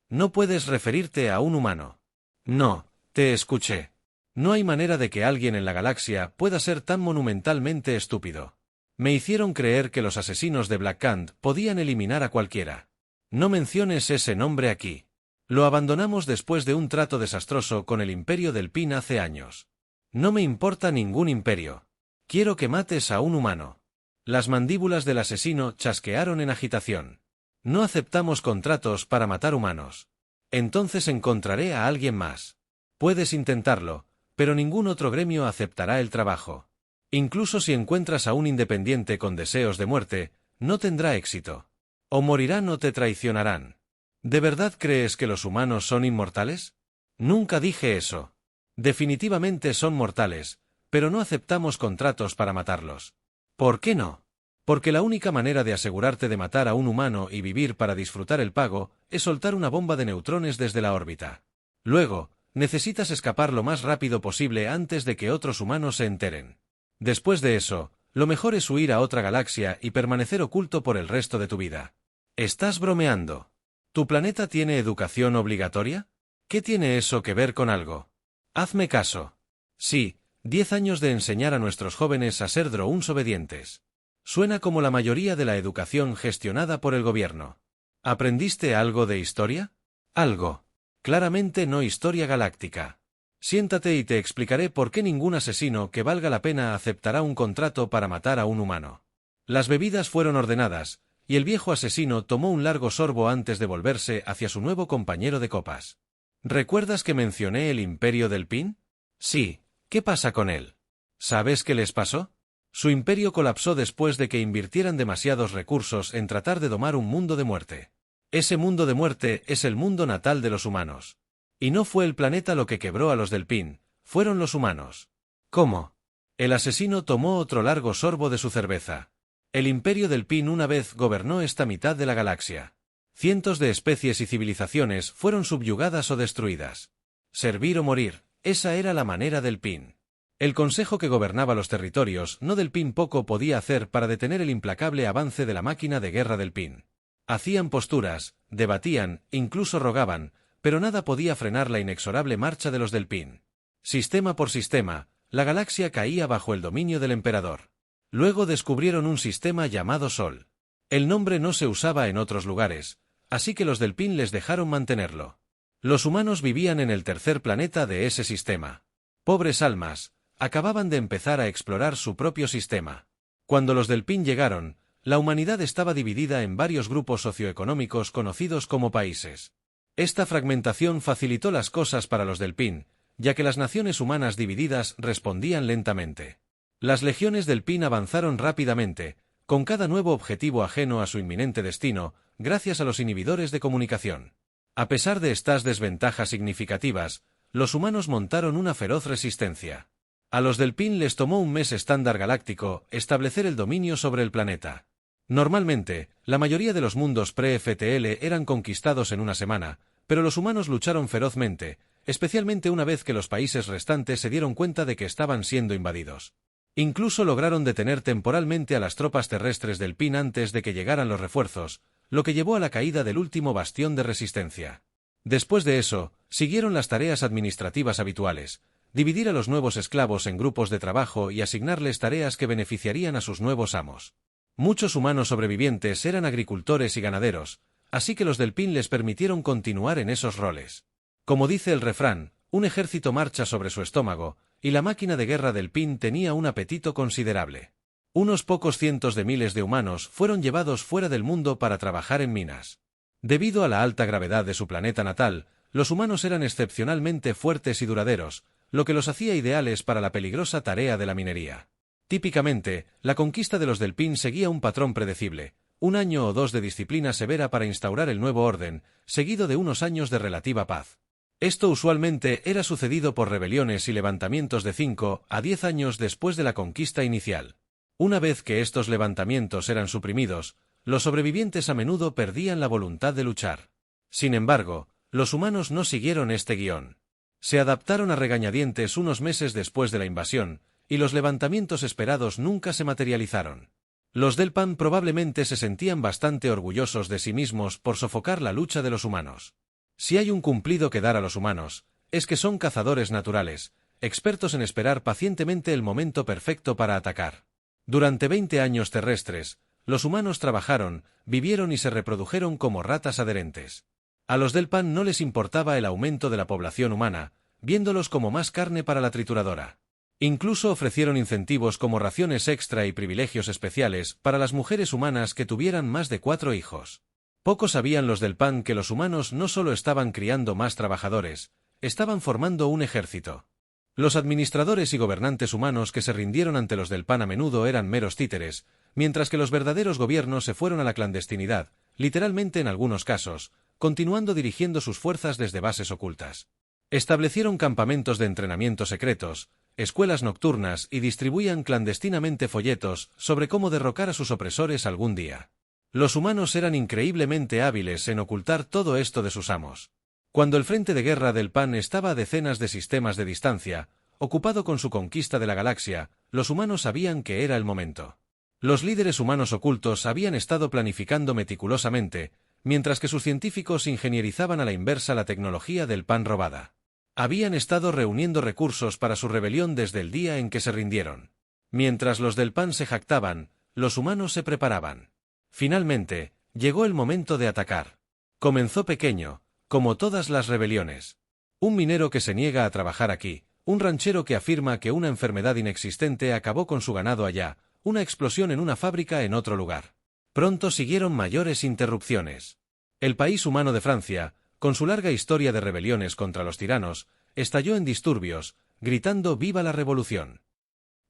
No puedes referirte a un humano. No, te escuché. No hay manera de que alguien en la galaxia pueda ser tan monumentalmente estúpido. Me hicieron creer que los asesinos de Black Kant podían eliminar a cualquiera. No menciones ese nombre aquí. Lo abandonamos después de un trato desastroso con el Imperio del Pin hace años. No me importa ningún imperio. Quiero que mates a un humano. Las mandíbulas del asesino chasquearon en agitación. No aceptamos contratos para matar humanos. Entonces encontraré a alguien más. Puedes intentarlo, pero ningún otro gremio aceptará el trabajo. Incluso si encuentras a un independiente con deseos de muerte, no tendrá éxito. O morirán o te traicionarán. ¿De verdad crees que los humanos son inmortales? Nunca dije eso. Definitivamente son mortales, pero no aceptamos contratos para matarlos. ¿Por qué no? Porque la única manera de asegurarte de matar a un humano y vivir para disfrutar el pago es soltar una bomba de neutrones desde la órbita. Luego, necesitas escapar lo más rápido posible antes de que otros humanos se enteren. Después de eso, lo mejor es huir a otra galaxia y permanecer oculto por el resto de tu vida. ¿Estás bromeando? ¿Tu planeta tiene educación obligatoria? ¿Qué tiene eso que ver con algo? Hazme caso. Sí, 10 años de enseñar a nuestros jóvenes a ser drones obedientes. Suena como la mayoría de la educación gestionada por el gobierno. ¿Aprendiste algo de historia? Algo. Claramente no historia galáctica. Siéntate y te explicaré por qué ningún asesino que valga la pena aceptará un contrato para matar a un humano. Las bebidas fueron ordenadas, y el viejo asesino tomó un largo sorbo antes de volverse hacia su nuevo compañero de copas. ¿Recuerdas que mencioné el Imperio del Pin? Sí, ¿qué pasa con él? ¿Sabes qué les pasó? Su imperio colapsó después de que invirtieran demasiados recursos en tratar de domar un mundo de muerte. Ese mundo de muerte es el mundo natal de los humanos. Y no fue el planeta lo que quebró a los del Pin, fueron los humanos. ¿Cómo? El asesino tomó otro largo sorbo de su cerveza. El Imperio del Pin una vez gobernó esta mitad de la galaxia. Cientos de especies y civilizaciones fueron subyugadas o destruidas. Servir o morir, esa era la manera del Pin. El consejo que gobernaba los territorios no del Pin poco podía hacer para detener el implacable avance de la máquina de guerra del Pin. Hacían posturas, debatían, incluso rogaban, pero nada podía frenar la inexorable marcha de los del Pin. Sistema por sistema, la galaxia caía bajo el dominio del emperador. Luego descubrieron un sistema llamado Sol. El nombre no se usaba en otros lugares, así que los del Pin les dejaron mantenerlo. Los humanos vivían en el tercer planeta de ese sistema. Pobres almas, acababan de empezar a explorar su propio sistema. Cuando los del Pin llegaron, la humanidad estaba dividida en varios grupos socioeconómicos conocidos como países. Esta fragmentación facilitó las cosas para los del Pin, ya que las naciones humanas divididas respondían lentamente. Las legiones del Pin avanzaron rápidamente, con cada nuevo objetivo ajeno a su inminente destino, gracias a los inhibidores de comunicación. A pesar de estas desventajas significativas, los humanos montaron una feroz resistencia. A los del Pin les tomó un mes estándar galáctico establecer el dominio sobre el planeta. Normalmente, la mayoría de los mundos pre-FTL eran conquistados en una semana, pero los humanos lucharon ferozmente, especialmente una vez que los países restantes se dieron cuenta de que estaban siendo invadidos. Incluso lograron detener temporalmente a las tropas terrestres del Pin antes de que llegaran los refuerzos, lo que llevó a la caída del último bastión de resistencia. Después de eso, siguieron las tareas administrativas habituales, dividir a los nuevos esclavos en grupos de trabajo y asignarles tareas que beneficiarían a sus nuevos amos. Muchos humanos sobrevivientes eran agricultores y ganaderos, así que los del Pin les permitieron continuar en esos roles. Como dice el refrán, un ejército marcha sobre su estómago, y la máquina de guerra del Pin tenía un apetito considerable. Unos pocos cientos de miles de humanos fueron llevados fuera del mundo para trabajar en minas. Debido a la alta gravedad de su planeta natal, los humanos eran excepcionalmente fuertes y duraderos, lo que los hacía ideales para la peligrosa tarea de la minería. Típicamente, la conquista de los del Pin seguía un patrón predecible, un año o dos de disciplina severa para instaurar el nuevo orden, seguido de unos años de relativa paz. Esto usualmente era sucedido por rebeliones y levantamientos de 5 a 10 años después de la conquista inicial. Una vez que estos levantamientos eran suprimidos, los sobrevivientes a menudo perdían la voluntad de luchar. Sin embargo, los humanos no siguieron este guión. Se adaptaron a regañadientes unos meses después de la invasión, y los levantamientos esperados nunca se materializaron. Los del Pin probablemente se sentían bastante orgullosos de sí mismos por sofocar la lucha de los humanos. Si hay un cumplido que dar a los humanos, es que son cazadores naturales, expertos en esperar pacientemente el momento perfecto para atacar. Durante 20 años terrestres, los humanos trabajaron, vivieron y se reprodujeron como ratas adherentes. A los del pan no les importaba el aumento de la población humana, viéndolos como más carne para la trituradora. Incluso ofrecieron incentivos como raciones extra y privilegios especiales para las mujeres humanas que tuvieran más de 4 hijos. Poco sabían los del pan que los humanos no solo estaban criando más trabajadores, estaban formando un ejército. Los administradores y gobernantes humanos que se rindieron ante los del pan a menudo eran meros títeres, mientras que los verdaderos gobiernos se fueron a la clandestinidad, literalmente en algunos casos, continuando dirigiendo sus fuerzas desde bases ocultas. Establecieron campamentos de entrenamiento secretos, escuelas nocturnas y distribuían clandestinamente folletos sobre cómo derrocar a sus opresores algún día. Los humanos eran increíblemente hábiles en ocultar todo esto de sus amos. Cuando el frente de guerra del pan estaba a decenas de sistemas de distancia, ocupado con su conquista de la galaxia, los humanos sabían que era el momento. Los líderes humanos ocultos habían estado planificando meticulosamente, mientras que sus científicos ingenierizaban a la inversa la tecnología del pan robada. Habían estado reuniendo recursos para su rebelión desde el día en que se rindieron. Mientras los del pan se jactaban, los humanos se preparaban. Finalmente, llegó el momento de atacar. Comenzó pequeño, como todas las rebeliones. Un minero que se niega a trabajar aquí, un ranchero que afirma que una enfermedad inexistente acabó con su ganado allá, una explosión en una fábrica en otro lugar. Pronto siguieron mayores interrupciones. El país humano de Francia, con su larga historia de rebeliones contra los tiranos, estalló en disturbios, gritando «¡Viva la revolución!».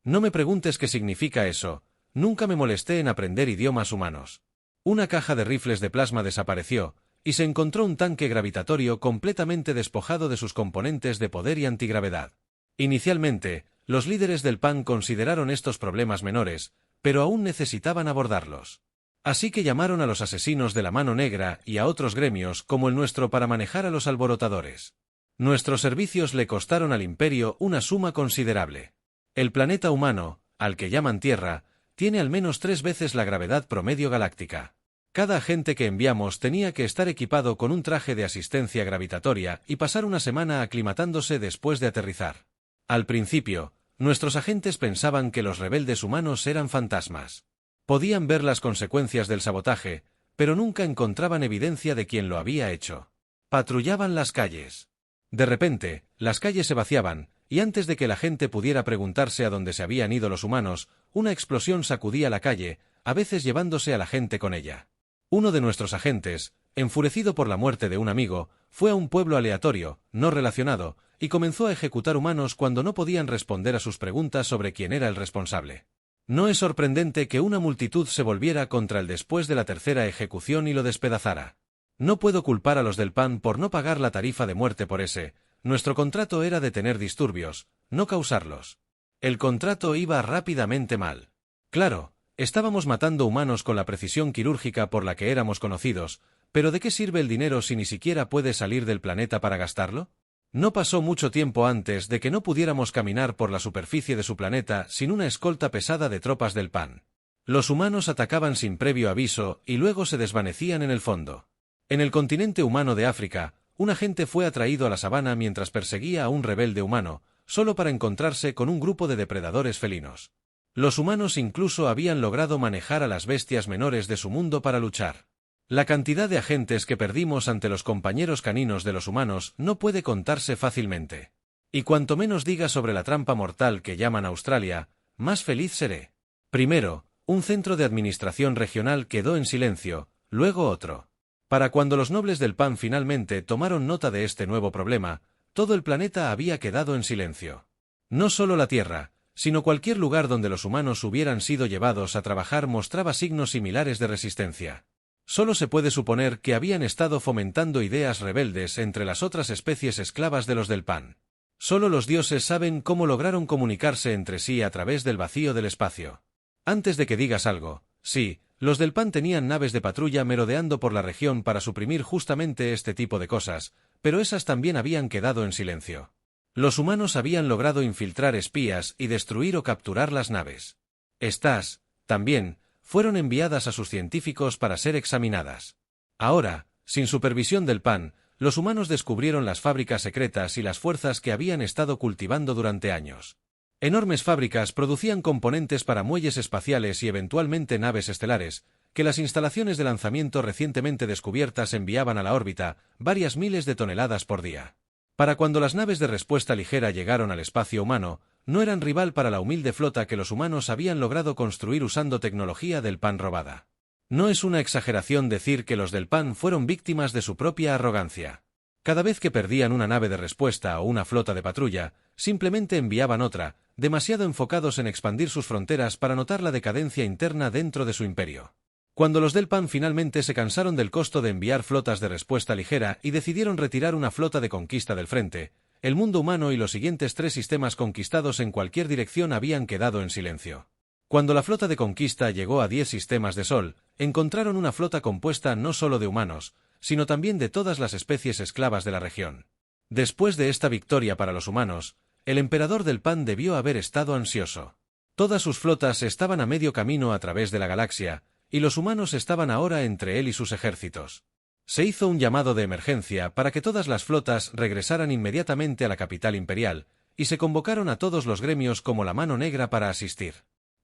No me preguntes qué significa eso, nunca me molesté en aprender idiomas humanos. Una caja de rifles de plasma desapareció, y se encontró un tanque gravitatorio completamente despojado de sus componentes de poder y antigravedad. Inicialmente, los líderes del PAN consideraron estos problemas menores, pero aún necesitaban abordarlos. Así que llamaron a los asesinos de la mano negra y a otros gremios como el nuestro para manejar a los alborotadores. Nuestros servicios le costaron al imperio una suma considerable. El planeta humano, al que llaman Tierra, tiene al menos 3 veces la gravedad promedio galáctica. Cada agente que enviamos tenía que estar equipado con un traje de asistencia gravitatoria y pasar una semana aclimatándose después de aterrizar. Al principio, nuestros agentes pensaban que los rebeldes humanos eran fantasmas. Podían ver las consecuencias del sabotaje, pero nunca encontraban evidencia de quién lo había hecho. Patrullaban las calles. De repente, las calles se vaciaban, y antes de que la gente pudiera preguntarse a dónde se habían ido los humanos, una explosión sacudía la calle, a veces llevándose a la gente con ella. Uno de nuestros agentes, enfurecido por la muerte de un amigo, fue a un pueblo aleatorio, no relacionado, y comenzó a ejecutar humanos cuando no podían responder a sus preguntas sobre quién era el responsable. No es sorprendente que una multitud se volviera contra él después de la tercera ejecución y lo despedazara. No puedo culpar a los del PAN por no pagar la tarifa de muerte por ese. Nuestro contrato era detener disturbios, no causarlos. El contrato iba rápidamente mal. Claro, estábamos matando humanos con la precisión quirúrgica por la que éramos conocidos, pero ¿de qué sirve el dinero si ni siquiera puedes salir del planeta para gastarlo? No pasó mucho tiempo antes de que no pudiéramos caminar por la superficie de su planeta sin una escolta pesada de tropas del PAN. Los humanos atacaban sin previo aviso y luego se desvanecían en el fondo. En el continente humano de África, un agente fue atraído a la sabana mientras perseguía a un rebelde humano, solo para encontrarse con un grupo de depredadores felinos. Los humanos incluso habían logrado manejar a las bestias menores de su mundo para luchar. La cantidad de agentes que perdimos ante los compañeros caninos de los humanos no puede contarse fácilmente. Y cuanto menos diga sobre la trampa mortal que llaman Australia, más feliz seré. Primero, un centro de administración regional quedó en silencio, luego otro. Para cuando los nobles del PAN finalmente tomaron nota de este nuevo problema, todo el planeta había quedado en silencio. No solo la Tierra, sino cualquier lugar donde los humanos hubieran sido llevados a trabajar mostraba signos similares de resistencia. Solo se puede suponer que habían estado fomentando ideas rebeldes entre las otras especies esclavas de los del PAN. Solo los dioses saben cómo lograron comunicarse entre sí a través del vacío del espacio. Antes de que digas algo, sí, los del PAN tenían naves de patrulla merodeando por la región para suprimir justamente este tipo de cosas, pero esas también habían quedado en silencio. Los humanos habían logrado infiltrar espías y destruir o capturar las naves. Estas, también, fueron enviadas a sus científicos para ser examinadas. Ahora, sin supervisión del PAN, los humanos descubrieron las fábricas secretas y las fuerzas que habían estado cultivando durante años. Enormes fábricas producían componentes para muelles espaciales y eventualmente naves estelares, que las instalaciones de lanzamiento recientemente descubiertas enviaban a la órbita varias miles de toneladas por día. Para cuando las naves de respuesta ligera llegaron al espacio humano, no eran rival para la humilde flota que los humanos habían logrado construir usando tecnología del pan robada. No es una exageración decir que los del pan fueron víctimas de su propia arrogancia. Cada vez que perdían una nave de respuesta o una flota de patrulla, simplemente enviaban otra, demasiado enfocados en expandir sus fronteras para notar la decadencia interna dentro de su imperio. Cuando los del PAN finalmente se cansaron del costo de enviar flotas de respuesta ligera y decidieron retirar una flota de conquista del frente, el mundo humano y los siguientes 3 sistemas conquistados en cualquier dirección habían quedado en silencio. Cuando la flota de conquista llegó a 10 sistemas de Sol, encontraron una flota compuesta no solo de humanos, sino también de todas las especies esclavas de la región. Después de esta victoria para los humanos, el emperador del PAN debió haber estado ansioso. Todas sus flotas estaban a medio camino a través de la galaxia, y los humanos estaban ahora entre él y sus ejércitos. Se hizo un llamado de emergencia para que todas las flotas regresaran inmediatamente a la capital imperial, y se convocaron a todos los gremios como la Mano Negra para asistir.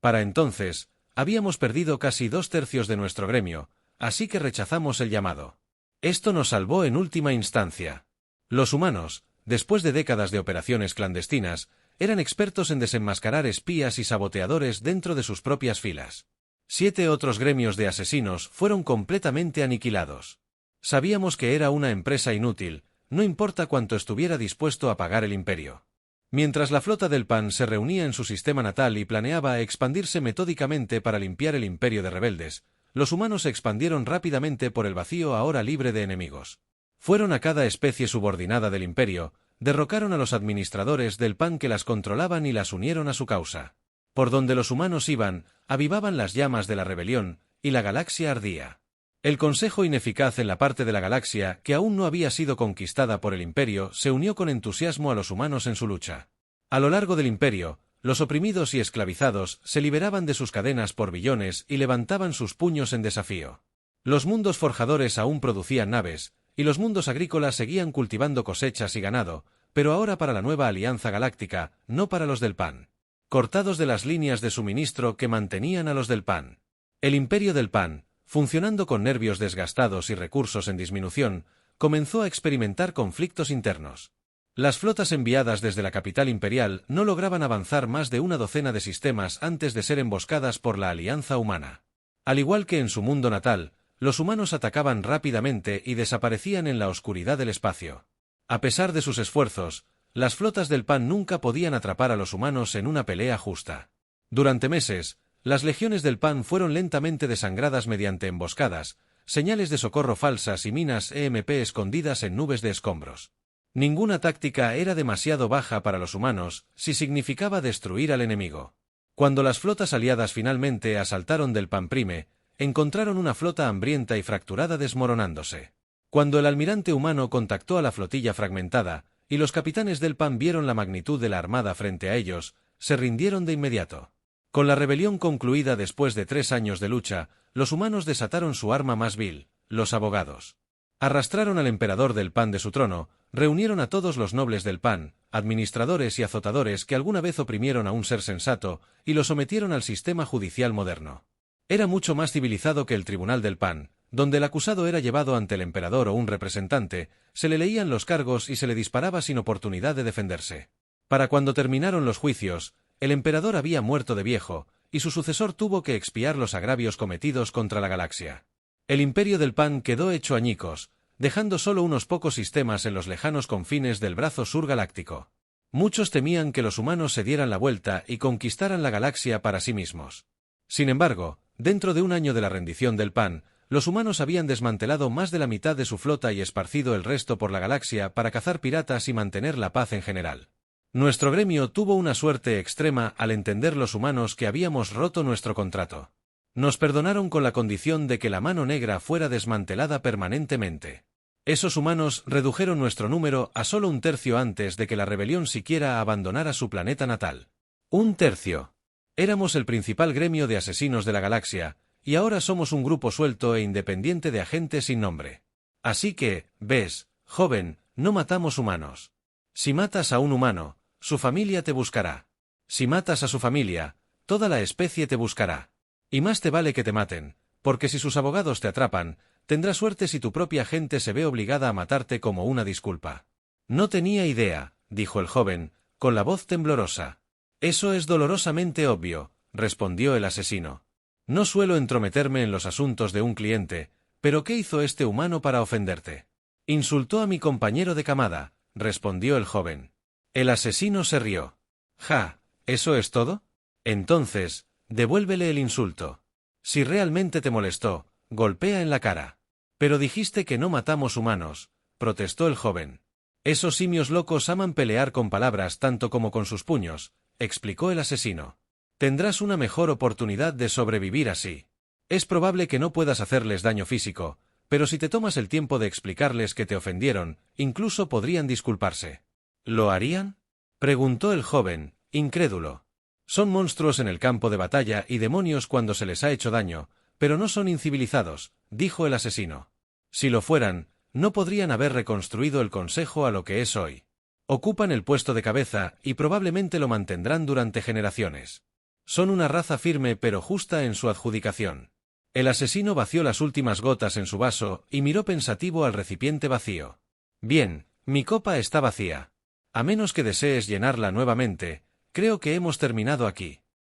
Para entonces, habíamos perdido casi 2/3 de nuestro gremio, así que rechazamos el llamado. Esto nos salvó en última instancia. Los humanos, después de décadas de operaciones clandestinas, eran expertos en desenmascarar espías y saboteadores dentro de sus propias filas. 7 otros gremios de asesinos fueron completamente aniquilados. Sabíamos que era una empresa inútil, no importa cuánto estuviera dispuesto a pagar el imperio. Mientras la flota del PAN se reunía en su sistema natal y planeaba expandirse metódicamente para limpiar el imperio de rebeldes, los humanos se expandieron rápidamente por el vacío ahora libre de enemigos. Fueron a cada especie subordinada del imperio, derrocaron a los administradores del PAN que las controlaban y las unieron a su causa. Por donde los humanos iban, avivaban las llamas de la rebelión, y la galaxia ardía. El consejo ineficaz en la parte de la galaxia que aún no había sido conquistada por el imperio se unió con entusiasmo a los humanos en su lucha. A lo largo del imperio, los oprimidos y esclavizados se liberaban de sus cadenas por billones y levantaban sus puños en desafío. Los mundos forjadores aún producían naves, y los mundos agrícolas seguían cultivando cosechas y ganado, pero ahora para la nueva alianza galáctica, no para los del PAN. Cortados de las líneas de suministro que mantenían a los del PAN. El imperio del PAN, funcionando con nervios desgastados y recursos en disminución, comenzó a experimentar conflictos internos. Las flotas enviadas desde la capital imperial no lograban avanzar más de una docena de sistemas antes de ser emboscadas por la Alianza Humana. Al igual que en su mundo natal, los humanos atacaban rápidamente y desaparecían en la oscuridad del espacio. A pesar de sus esfuerzos, las flotas del PAN nunca podían atrapar a los humanos en una pelea justa. Durante meses, las legiones del PAN fueron lentamente desangradas mediante emboscadas, señales de socorro falsas y minas EMP escondidas en nubes de escombros. Ninguna táctica era demasiado baja para los humanos si significaba destruir al enemigo. Cuando las flotas aliadas finalmente asaltaron del PAN Prime, encontraron una flota hambrienta y fracturada desmoronándose. Cuando el almirante humano contactó a la flotilla fragmentada, y los capitanes del PAN vieron la magnitud de la armada frente a ellos, se rindieron de inmediato. Con la rebelión concluida después de 3 años de lucha, los humanos desataron su arma más vil, los abogados. Arrastraron al emperador del PAN de su trono, reunieron a todos los nobles del PAN, administradores y azotadores que alguna vez oprimieron a un ser sensato, y lo sometieron al sistema judicial moderno. Era mucho más civilizado que el tribunal del PAN, donde el acusado era llevado ante el emperador o un representante, se le leían los cargos y se le disparaba sin oportunidad de defenderse. Para cuando terminaron los juicios, el emperador había muerto de viejo, y su sucesor tuvo que expiar los agravios cometidos contra la galaxia. El imperio del PAN quedó hecho añicos, dejando solo unos pocos sistemas en los lejanos confines del brazo sur galáctico. Muchos temían que los humanos se dieran la vuelta y conquistaran la galaxia para sí mismos. Sin embargo, dentro de un año de la rendición del PAN, los humanos habían desmantelado más de la mitad de su flota y esparcido el resto por la galaxia para cazar piratas y mantener la paz en general. Nuestro gremio tuvo una suerte extrema al entender los humanos que habíamos roto nuestro contrato. Nos perdonaron con la condición de que la Mano Negra fuera desmantelada permanentemente. Esos humanos redujeron nuestro número a solo 1/3 antes de que la rebelión siquiera abandonara su planeta natal. 1/3. Éramos el principal gremio de asesinos de la galaxia, y ahora somos un grupo suelto e independiente de agentes sin nombre. Así que, ves, Joven, no matamos humanos. Si matas a un humano, su familia te buscará. Si matas a su familia, toda la especie te buscará. Y más te vale que te maten, porque si sus abogados te atrapan, tendrás suerte si tu propia gente se ve obligada a matarte como una disculpa. No tenía idea, dijo el joven, con la voz temblorosa. Eso es dolorosamente obvio, respondió el asesino. No suelo entrometerme en los asuntos de un cliente, pero ¿qué hizo este humano para ofenderte? Insultó a mi compañero de camada, respondió el joven. El asesino se rió. Ja, ¿eso es todo? Entonces, devuélvele el insulto. Si realmente te molestó, golpea en la cara. Pero dijiste que no matamos humanos, protestó el joven. Esos simios locos aman pelear con palabras tanto como con sus puños, explicó el asesino. Tendrás una mejor oportunidad de sobrevivir así. Es probable que no puedas hacerles daño físico, pero si te tomas el tiempo de explicarles que te ofendieron, incluso podrían disculparse. ¿Lo harían? Preguntó el joven, incrédulo. Son monstruos en el campo de batalla y demonios cuando se les ha hecho daño, pero no son incivilizados, dijo el asesino. Si lo fueran, no podrían haber reconstruido el consejo a lo que es hoy. Ocupan el puesto de cabeza y probablemente lo mantendrán durante generaciones. Son una raza firme pero justa en su adjudicación. El asesino vació las últimas gotas en su vaso y miró pensativo al recipiente vacío. Bien, mi copa está vacía. A menos que desees llenarla nuevamente, creo que hemos terminado aquí.